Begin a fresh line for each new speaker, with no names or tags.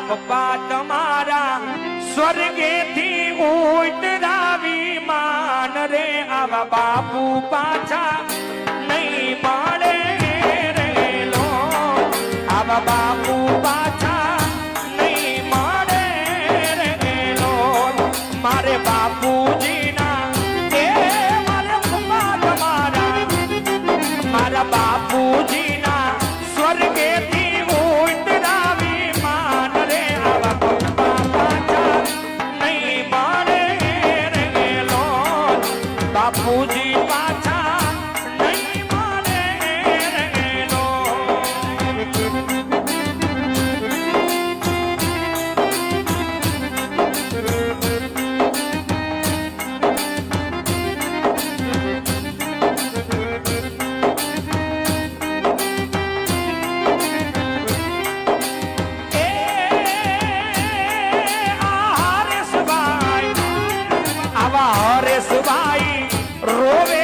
પપ્પા તમારા સ્વર્ગેથી ઉતરાવી માન રે આવા બાપુ પાછા નહીં મળે રે લો આવા બાપુ પાછા નહીં મળે રે લો મારે બાપુજીના એ મારે પપ્પા તમારા મારા બાપુજીના સ્વર્ગેથી ઉતરાવી માન રે આવા પપ્પા પાછા નહીં મળે રે લો બાપુજી પાછા નહીં મળે રે લો હરેશભાઈ રોવે